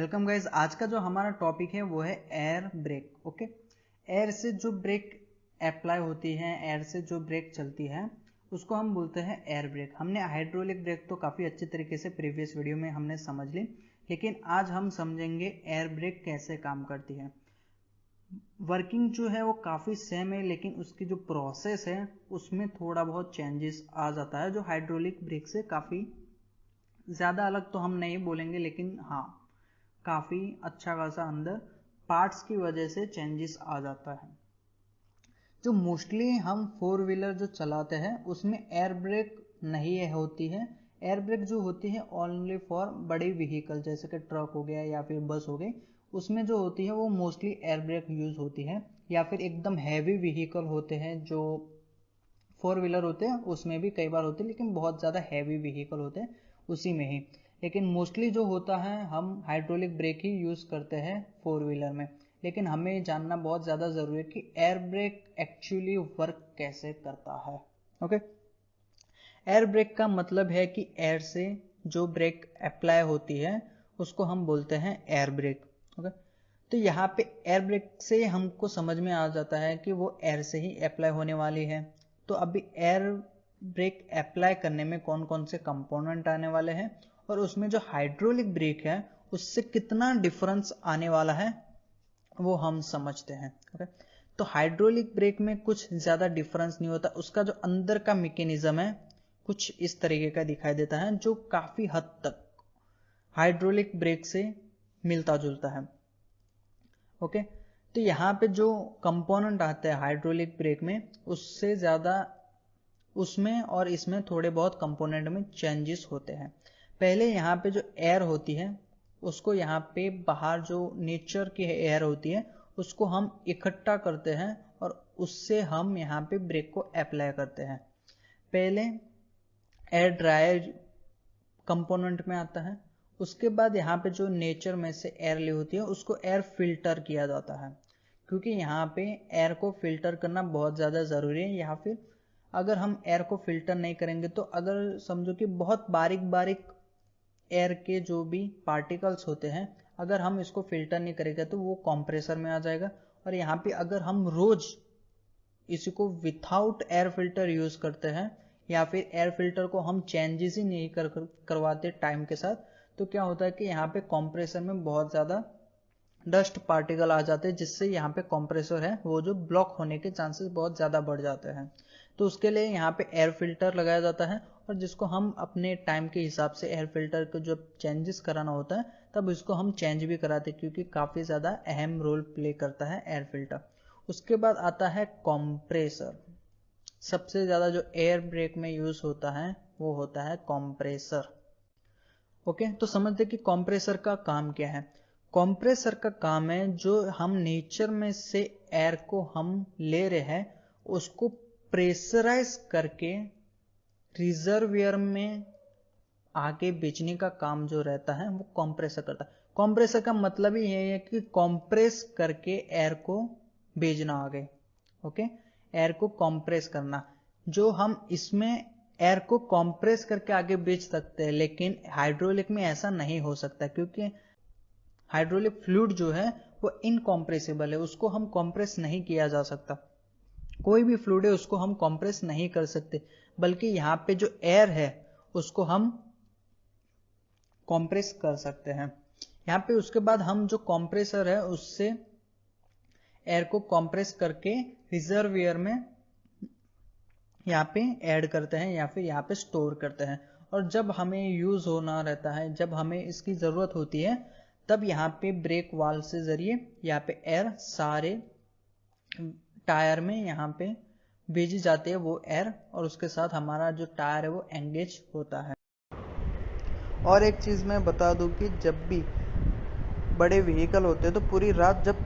Welcome guys. आज का जो हमारा टॉपिक है वो है एयर ब्रेक। ओके, एयर से जो ब्रेक अप्लाई होती है, एयर से जो ब्रेक चलती है उसको हम बोलते हैं एयर ब्रेक। हमने हाइड्रोलिक ब्रेक तो काफ़ी अच्छे तरीके से प्रीवियस वीडियो में हमने समझ ली, लेकिन आज हम समझेंगे एयर ब्रेक कैसे काम करती है। वर्किंग जो है वो काफ़ी सेम है, लेकिन उसकी जो प्रोसेस है उसमें थोड़ा बहुत चेंजेस आ जाता है, जो हाइड्रोलिक ब्रेक से काफ़ी ज़्यादा अलग तो हम नहीं बोलेंगे, लेकिन हाँ काफ़ी अच्छा खासा अंदर पार्ट्स की वजह से चेंजेस आ जाता है। जो मोस्टली हम फोर व्हीलर जो चलाते हैं उसमें एयर ब्रेक नहीं होती है। एयर ब्रेक जो होती है ओनली फॉर बड़ी व्हीकल जैसे कि ट्रक हो गया या फिर बस हो गई, उसमें जो होती है वो मोस्टली एयर ब्रेक यूज़ होती है। या फिर एकदम हैवी व्हीकल होते हैं जो फोर व्हीलर होते हैं उसमें भी कई बार होते हैं, लेकिन बहुत ज़्यादा हैवी व्हीकल होते हैं उसी में ही। लेकिन मोस्टली जो होता है हम हाइड्रोलिक ब्रेक ही यूज़ करते हैं फोर व्हीलर में। लेकिन हमें जानना बहुत ज़्यादा ज़रूरी है कि एयर ब्रेक एक्चुअली वर्क कैसे करता है। ओके, एयर ब्रेक का मतलब है कि एयर से जो ब्रेक अप्लाई होती है उसको हम बोलते हैं एयर ब्रेक। ओके, तो यहाँ पे एयर ब्रेक से हमको समझ में आ जाता है कि वो एयर से ही अप्लाई होने वाली है। तो अभी एयर ब्रेक अप्लाई करने में कौन कौन से कंपोनेंट आने वाले हैं और उसमें जो हाइड्रोलिक ब्रेक है उससे कितना डिफरेंस आने वाला है वो हम समझते हैं। ओके, तो हाइड्रोलिक ब्रेक में कुछ ज़्यादा डिफरेंस नहीं होता, उसका जो अंदर का मैकेनिज्म है कुछ इस तरीके का दिखाई देता है जो काफ़ी हद तक हाइड्रोलिक ब्रेक से मिलता जुलता है। ओके, तो यहाँ पे जो कंपोनेंट आते हैं हाइड्रोलिक ब्रेक में उससे ज़्यादा उसमें और इसमें थोड़े बहुत कंपोनेंट में चेंजेस होते हैं। पहले यहाँ पे जो एयर होती है उसको यहाँ पे बाहर जो नेचर की एयर होती है उसको हम इकट्ठा करते हैं और उससे हम यहाँ पे ब्रेक को अप्लाई करते हैं। पहले एयर ड्रायर कंपोनेंट में आता है, उसके बाद यहाँ पे जो नेचर में से एयर ली होती है उसको एयर फिल्टर किया जाता है, क्योंकि यहाँ पे एयर को फिल्टर करना बहुत ज़्यादा ज़रूरी है। या फिर अगर हम एयर को फिल्टर नहीं करेंगे तो अगर समझो कि बहुत बारीक बारीक एयर के जो भी पार्टिकल्स होते हैं अगर हम इसको फिल्टर नहीं करेंगे तो वो कंप्रेसर में आ जाएगा। और यहाँ पे अगर हम रोज इसी को विथआउट एयर फिल्टर यूज़ करते हैं या फिर एयर फिल्टर को हम चेंजेस ही नहीं करवाते टाइम के साथ, तो क्या होता है कि यहाँ पे कंप्रेसर में बहुत ज़्यादा डस्ट पार्टिकल आ जाते हैं, जिससे यहाँ पे कंप्रेसर है वो जो ब्लॉक होने के चांसेस बहुत ज़्यादा बढ़ जाते हैं। तो उसके लिए यहाँ पे एयर फिल्टर लगाया जाता है और जिसको हम अपने टाइम के हिसाब से एयर फिल्टर को जब चेंजेस कराना होता है तब इसको हम चेंज भी कराते हैं, क्योंकि काफ़ी ज़्यादा अहम रोल प्ले करता है एयर फिल्टर। उसके बाद आता है कंप्रेसर। सबसे ज़्यादा जो एयर ब्रेक में यूज़ होता है वो होता है कंप्रेसर। ओके, तो समझते कि कंप्रेसर का काम क्या है। कंप्रेसर का काम है जो हम नेचर में से एयर को हम ले रहे हैं उसको प्रेशराइज करके रिजर्वियर में आगे बेचने का काम जो रहता है वो कंप्रेसर करता है। कंप्रेसर का मतलब ही ये है कि कंप्रेस करके एयर को भेजना आगे। ओके, एयर को कंप्रेस करना, जो हम इसमें एयर को कंप्रेस करके आगे बेच सकते हैं, लेकिन हाइड्रोलिक में ऐसा नहीं हो सकता, क्योंकि हाइड्रोलिक फ्लूइड जो है वो इनकॉम्प्रेसिबल है, उसको हम कंप्रेस नहीं किया जा सकता। कोई भी फ्लूइड है उसको हम कंप्रेस नहीं कर सकते, बल्कि यहाँ पे जो एयर है उसको हम कंप्रेस कर सकते हैं। यहाँ पे उसके बाद हम जो कंप्रेसर है उससे एयर को कंप्रेस करके रिजर्वियर में यहाँ पे ऐड करते हैं या फिर यहाँ पे स्टोर करते हैं। और जब हमें यूज होना रहता है, जब हमें इसकी जरूरत होती है, तब यहाँ पे ब्रेक वाल्व से जरिए यहाँ पे एयर सारे टायर में यहाँ पे भेजी जाती है वो एयर, और उसके साथ हमारा जो टायर है वो एंगेज होता है। और एक चीज़ मैं बता दूं कि जब भी बड़े व्हीकल होते हैं तो पूरी रात जब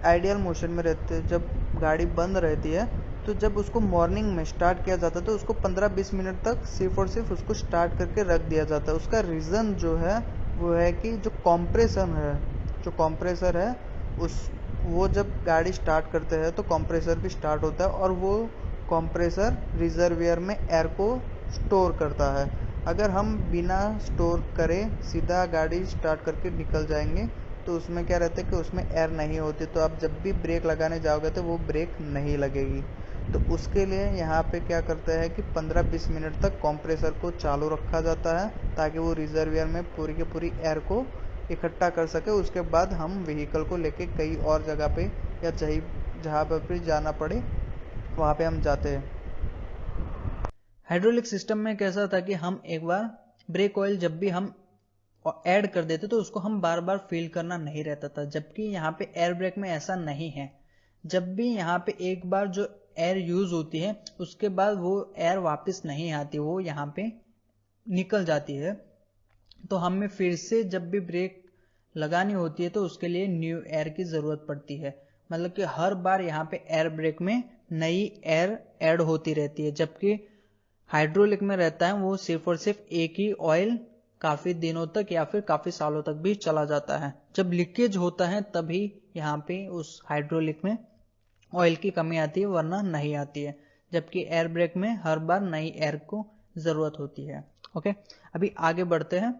आइडियल मोशन में रहते हैं, जब गाड़ी बंद रहती है, तो जब उसको मॉर्निंग में स्टार्ट किया जाता है तो उसको 15-20 मिनट तक सिर्फ और सिर्फ उसको स्टार्ट करके रख दिया जाता है। उसका रीज़न जो है वो है कि जो कंप्रेसर है वो जब गाड़ी स्टार्ट करते हैं तो कंप्रेसर भी स्टार्ट होता है और वो कंप्रेसर रिजर्वियर में एयर को स्टोर करता है। अगर हम बिना स्टोर करे सीधा गाड़ी स्टार्ट करके निकल जाएंगे तो उसमें क्या रहता है कि उसमें एयर नहीं होती, तो आप जब भी ब्रेक लगाने जाओगे तो वो ब्रेक नहीं लगेगी। तो उसके लिए यहाँ पे क्या करता है कि 15-20 मिनट तक कंप्रेसर को चालू रखा जाता है ताकि वो रिजर्वियर में पूरी की पूरी एयर को इकट्ठा कर सके। उसके बाद हम व्हीकल को लेके कई और जगह पे या जहाँ पर भी जाना पड़े वहाँ पे हम जाते हैं। हाइड्रोलिक सिस्टम में कैसा था कि हम एक बार ब्रेक ऑयल जब भी हम ऐड कर देते तो उसको हम बार बार फिल करना नहीं रहता था, जबकि यहाँ पे एयर ब्रेक में ऐसा नहीं है। जब भी यहाँ पे एक बार जो एयर यूज होती है उसके बाद वो एयर वापस नहीं आती, वो यहाँ पे निकल जाती है। तो हमें फिर से जब भी ब्रेक लगानी होती है तो उसके लिए न्यू एयर की जरूरत पड़ती है। मतलब कि हर बार यहाँ पे एयर ब्रेक में नई एयर ऐड होती रहती है, जबकि हाइड्रोलिक में रहता है वो सिर्फ और सिर्फ एक ही ऑयल काफी दिनों तक या फिर काफी सालों तक भी चला जाता है। जब लीकेज होता है तभी यहाँ पे उस हाइड्रोलिक में ऑयल की कमी आती है, वरना नहीं आती है। जबकि एयर ब्रेक में हर बार नई एयर को जरूरत होती है। ओके, अभी आगे बढ़ते हैं।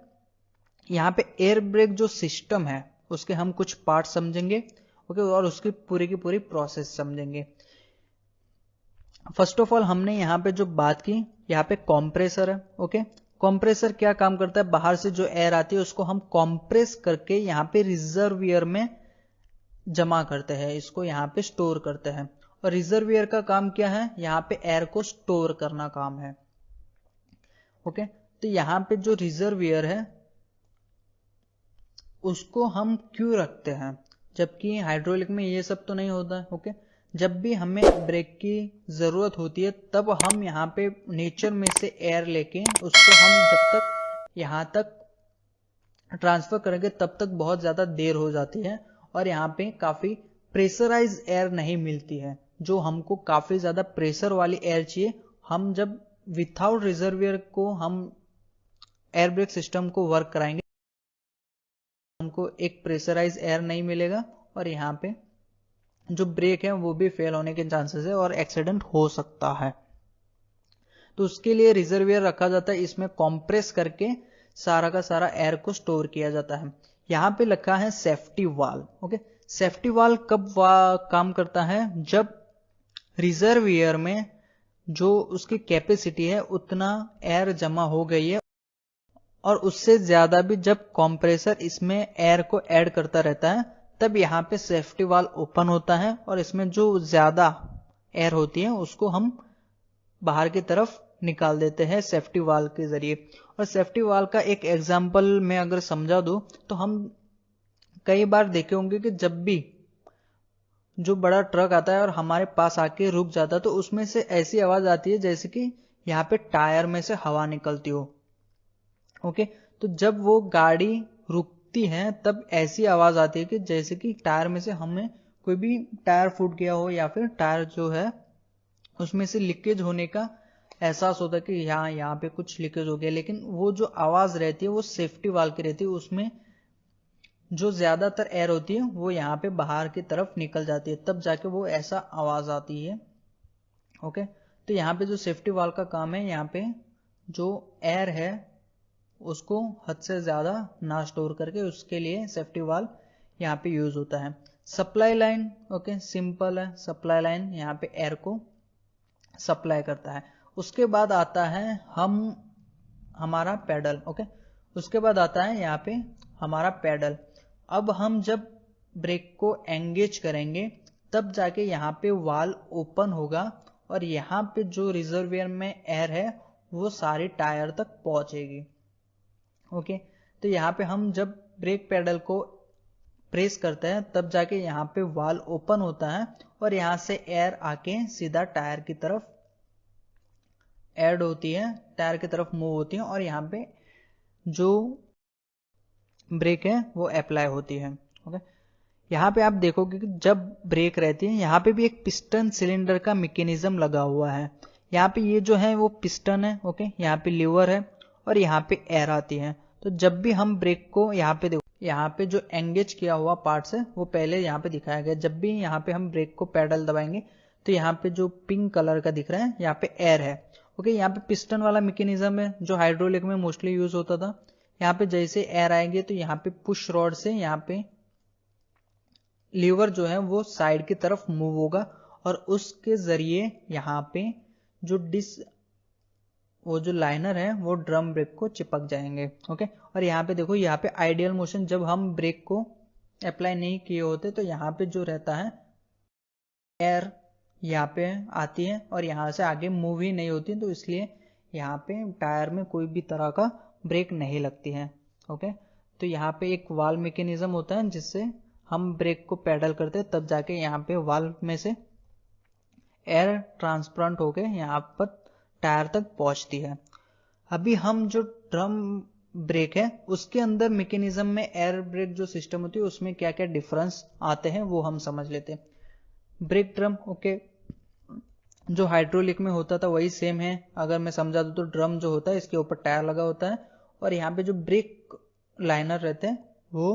यहाँ पे एयर ब्रेक जो सिस्टम है उसके हम कुछ पार्ट समझेंगे। ओके, और उसकी पूरी की पूरी प्रोसेस समझेंगे। फर्स्ट ऑफ ऑल हमने यहाँ पे जो बात की, यहाँ पे कॉम्प्रेसर है। ओके, कॉम्प्रेसर क्या काम करता है, बाहर से जो एयर आती है उसको हम कॉम्प्रेस करके यहाँ पे रिजर्वियर में जमा करते हैं, इसको यहाँ पे स्टोर करते हैं। और रिजर्वियर का काम क्या है, यहाँ पे एयर को स्टोर करना काम है। ओके, तो यहाँ पे जो रिजर्वियर है उसको हम क्यों रखते हैं, जबकि हाइड्रोलिक में ये सब तो नहीं होता है। ओके, जब भी हमें ब्रेक की जरूरत होती है तब हम यहाँ पे नेचर में से एयर लेके उसको हम जब तक यहाँ तक ट्रांसफर करेंगे तब तक बहुत ज्यादा देर हो जाती है और यहाँ पे काफी प्रेशराइज एयर नहीं मिलती है। जो हमको काफी ज्यादा प्रेशर वाली एयर चाहिए, हम जब विथआउट रिजर्वियर को हम एयर ब्रेक सिस्टम को वर्क कराएंगे हमको एक प्रेशराइज एयर नहीं मिलेगा और यहाँ पे जो ब्रेक है वो भी फेल होने के चांसेस है और एक्सीडेंट हो सकता है। तो उसके लिए रिजर्वियर रखा जाता है, इसमें कंप्रेस करके सारा का सारा एयर को स्टोर किया जाता है। यहाँ पे लिखा है safety valve. Okay, safety valve कब काम करता है, जब रिजर्वियर में जो उसकी कैपेसिटी है उतना एयर जमा हो गई है और उससे ज्यादा भी जब कंप्रेसर इसमें एयर को ऐड करता रहता है तब यहाँ पे सेफ्टी वाल्व ओपन होता है और इसमें जो ज्यादा एयर होती है उसको हम बाहर की तरफ निकाल देते हैं सेफ्टी वाल्व के जरिए। और सेफ्टी वाल्व का एक एग्जांपल मैं अगर समझा दूं तो हम कई बार देखे होंगे कि जब भी जो बड़ा ट्रक आता है और हमारे पास आके रुक जाता है तो उसमें से ऐसी आवाज आती है जैसे कि यहाँ पे टायर में से हवा निकलती हो। ओके, तो जब वो गाड़ी रुकती है तब ऐसी आवाज आती है कि जैसे कि टायर में से हमें कोई भी टायर फूट गया हो या फिर टायर जो है उसमें से लीकेज होने का एहसास होता है कि यहाँ पे कुछ लीकेज हो गया। लेकिन वो जो आवाज रहती है वो सेफ्टी वाल्व की रहती है, उसमें जो ज्यादातर एयर होती है वो यहाँ पे बाहर की तरफ निकल जाती है, तब जाके वो ऐसा आवाज आती है। ओके, तो यहाँ पे जो सेफ्टी वाल्व का काम है, यहाँ पे जो एयर है उसको हद से ज्यादा ना स्टोर करके उसके लिए सेफ्टी वाल्व यहाँ पे यूज होता है। सप्लाई लाइन, ओके सिंपल है, सप्लाई लाइन यहाँ पे एयर को सप्लाई करता है। उसके बाद आता है हमारा पेडल। ओके, उसके बाद आता है यहाँ पे हमारा पेडल। अब हम जब ब्रेक को एंगेज करेंगे तब जाके यहाँ पे वाल्व ओपन होगा और यहाँ पे जो रिजर्वियर में एयर है वो सारी टायर तक पहुंचेगी। ओके, तो यहाँ पे हम जब ब्रेक पेडल को प्रेस करते हैं तब जाके यहाँ पे वाल्व ओपन होता है और यहाँ से एयर आके सीधा टायर की तरफ ऐड होती है, टायर की तरफ मूव होती है और यहाँ पे जो ब्रेक है वो अप्लाई होती है। ओके, यहाँ पे आप देखोगे कि जब ब्रेक रहती है यहाँ पे भी एक पिस्टन सिलेंडर का मैकेनिज्म लगा हुआ है। यहाँ पे ये जो है वो पिस्टन है। ओके, यहाँ पे लीवर है और यहाँ पे एयर आती है। तो जब भी हम ब्रेक को यहाँ पे देखो, यहाँ पे जो एंगेज किया हुआ पार्ट्स है वो पहले यहाँ पे दिखाया गया। जब भी यहाँ पे हम ब्रेक को पैडल दबाएंगे तो यहाँ पे जो पिंक कलर का दिख रहा है यहाँ पे एयर है ओके, यहाँ पे पिस्टन वाला मैकेनिज्म है जो हाइड्रोलिक में मोस्टली यूज होता था। यहाँ पे जैसे एयर आएंगे तो यहाँ पे पुश रॉड से यहाँ पे लीवर जो है वो साइड की तरफ मूव होगा और उसके जरिए यहाँ पे वो जो लाइनर है वो ड्रम ब्रेक को चिपक जाएंगे। ओके, और यहाँ पे देखो, यहाँ पे आइडियल मोशन जब हम ब्रेक को अप्लाई नहीं किए होते तो यहाँ पे जो रहता है एयर यहाँ पे आती है और यहाँ से आगे मूव ही नहीं होती, तो इसलिए यहाँ पे टायर में कोई भी तरह का ब्रेक नहीं लगती है। ओके, तो यहाँ पे एक वाल्व मैकेनिज्म होता है जिससे हम ब्रेक को पेडल करते हैं, तब जाके यहाँ पे वाल्व में से एयर ट्रांसपेरेंट होके यहाँ पर टायर तक पहुंचती है। अभी हम जो ड्रम ब्रेक है उसके अंदर मैकेनिज्म में एयर ब्रेक जो सिस्टम होती है उसमें क्या क्या डिफरेंस आते हैं वो हम समझ लेते हैं। ब्रेक ड्रम, ओके, जो हाइड्रोलिक में होता था वही सेम है। अगर मैं समझा दूं तो ड्रम जो होता है इसके ऊपर टायर लगा होता है और यहाँ पे जो ब्रेक लाइनर रहते हैं वो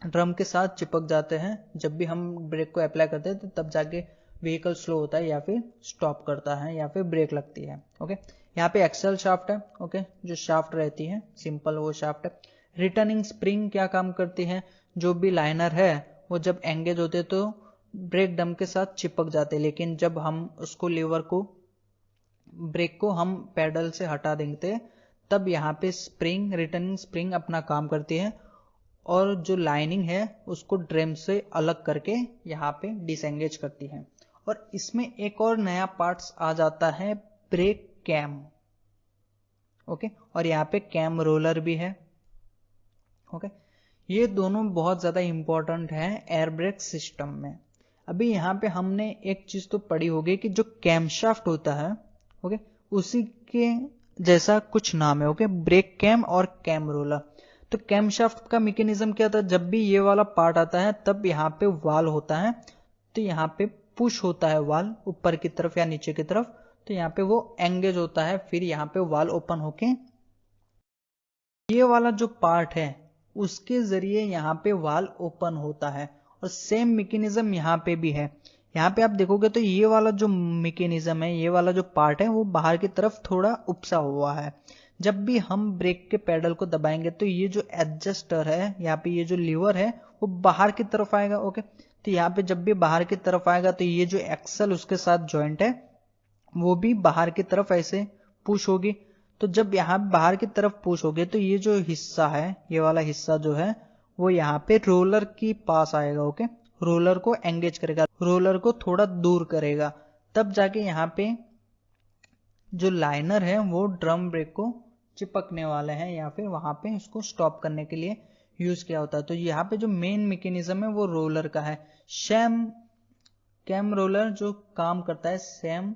ड्रम के साथ चिपक जाते हैं। जब भी हम ब्रेक को अप्लाई करते हैं तो तब जाके व्हीकल स्लो होता है या फिर स्टॉप करता है या फिर ब्रेक लगती है। ओके, यहाँ पे एक्सेल शाफ्ट है, ओके, जो शाफ्ट रहती है सिंपल वो शाफ्ट है। रिटर्निंग स्प्रिंग क्या काम करती है, जो भी लाइनर है वो जब एंगेज होते तो ब्रेक ड्रम के साथ चिपक जाते, लेकिन जब हम उसको लीवर को ब्रेक को हम पैडल से हटा देंगे तब यहाँ पे स्प्रिंग, रिटर्निंग स्प्रिंग अपना काम करती है और जो लाइनिंग है उसको ड्रम से अलग करके यहाँ पे डिसएंगेज करती है। और इसमें एक और नया पार्ट्स आ जाता है, ब्रेक कैम। ओके, और यहाँ पे कैम रोलर भी है। ओके, ये दोनों बहुत ज्यादा इंपॉर्टेंट है एयर ब्रेक सिस्टम में। अभी यहाँ पे हमने एक चीज तो पढ़ी होगी कि जो कैमशाफ्ट होता है, ओके, उसी के जैसा कुछ नाम है। ओके, ब्रेक कैम और कैम रोलर। तो कैमशाफ्ट का मैकेनिज्म क्या था, जब भी ये वाला पार्ट आता है तब यहाँ पे वाल होता है, तो यहाँ पे पुश होता है वाल ऊपर की तरफ या नीचे की तरफ, तो यहाँ पे वो एंगेज होता है, फिर यहाँ पे वाल ओपन होके ये वाला जो पार्ट है उसके जरिए यहाँ पे वाल ओपन होता है। और सेम मैकेनिज्म यहाँ पे भी है। यहाँ पे आप देखोगे तो ये वाला जो मैकेनिज्म है, ये वाला जो पार्ट है वो बाहर की तरफ थोड़ा उपसा हुआ है। जब भी हम ब्रेक के पेडल को दबाएंगे तो ये जो एडजस्टर है, यहाँ पे ये जो लीवर है वो बाहर की तरफ आएगा। ओके, तो यहाँ पे जब भी बाहर की तरफ आएगा तो ये जो एक्सल उसके साथ जॉइंट है वो भी बाहर की तरफ ऐसे पुश होगी। तो जब यहाँ बाहर की तरफ पुश होगी तो ये जो हिस्सा है, ये वाला हिस्सा जो है वो यहाँ पे रोलर की पास आएगा। ओके, रोलर को एंगेज करेगा, रोलर को थोड़ा दूर करेगा, तब जाके यहाँ पे जो लाइनर है वो ड्रम ब्रेक को चिपकने वाले हैं या फिर वहां पे इसको स्टॉप करने के लिए यूज किया होता है। तो यहाँ पे जो मेन मैकेनिज्म है वो रोलर का है। कैम रोलर जो काम करता है सेम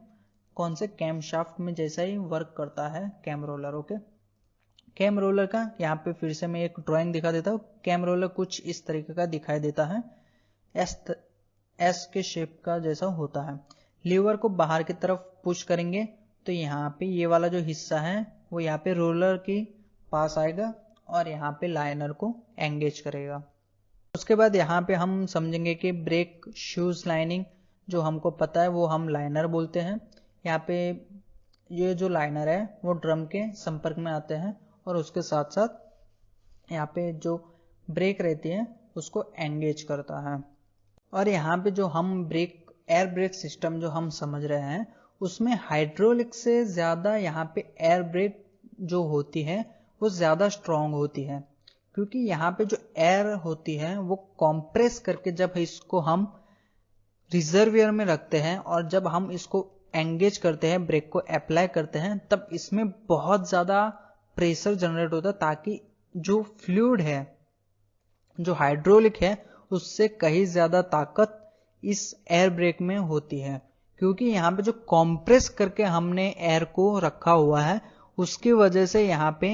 कौन से कैम शाफ्ट में जैसा ही वर्क करता है cam roller. Okay, cam roller का यहाँ पे फिर से मैं एक ड्राइंग दिखा देता हूँ। कैम रोलर कुछ इस तरीके का दिखाई देता है, एस के शेप का जैसा होता है। लीवर को बाहर की तरफ पुश करेंगे तो यहाँ पे ये वाला जो हिस्सा है वो यहाँ पे रोलर के पास आएगा और यहाँ पे लाइनर को एंगेज करेगा। उसके बाद यहाँ पे हम समझेंगे कि ब्रेक शूज लाइनिंग जो हमको पता है वो हम लाइनर बोलते हैं। यहाँ पे ये जो लाइनर है वो ड्रम के संपर्क में आते हैं और उसके साथ साथ यहाँ पे जो ब्रेक रहती है उसको एंगेज करता है। और यहाँ पे जो हम ब्रेक एयर ब्रेक सिस्टम जो हम समझ रहे हैं उसमें हाइड्रोलिक से ज्यादा यहाँ पे एयर ब्रेक जो होती है वो ज्यादा स्ट्रांग होती है, क्योंकि यहाँ पे जो एयर होती है वो कॉम्प्रेस करके जब इसको हम रिजर्वियर में रखते हैं और जब हम इसको एंगेज करते हैं, ब्रेक को अप्लाई करते हैं, तब इसमें बहुत ज्यादा प्रेशर जनरेट होता है ताकि जो फ्लूइड है जो हाइड्रोलिक है उससे कहीं ज्यादा ताकत इस एयर ब्रेक में होती है। क्योंकि यहाँ पे जो कॉम्प्रेस करके हमने एयर को रखा हुआ है उसकी वजह से यहाँ पे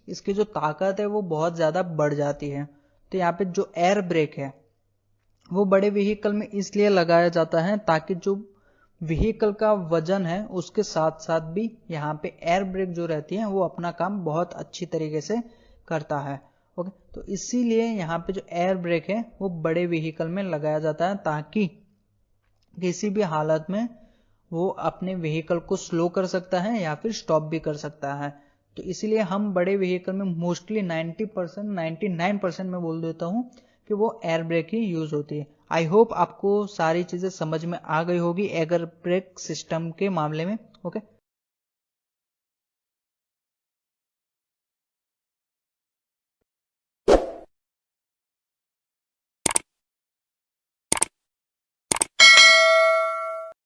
इसकी जो ताकत है वो बहुत ज्यादा बढ़ जाती है। तो यहाँ पे जो एयर ब्रेक है वो बड़े व्हीकल में इसलिए लगाया जाता है ताकि जो व्हीकल का वजन है उसके साथ साथ भी यहाँ पे एयर ब्रेक जो रहती है वो अपना काम बहुत अच्छी तरीके से करता है। ओके, तो इसीलिए यहाँ पे जो एयर ब्रेक है वो बड़े व्हीकल में लगाया जाता है ताकि किसी भी हालत में वो अपने व्हीकल को स्लो कर सकता है या फिर स्टॉप भी कर सकता है। तो इसीलिए हम बड़े व्हीकल में मोस्टली 90% 99% मैं बोल देता हूँ कि वो एयर ब्रेक ही यूज होती है। आई होप आपको सारी चीजें समझ में आ गई होगी एयर ब्रेक सिस्टम के मामले में। ओके।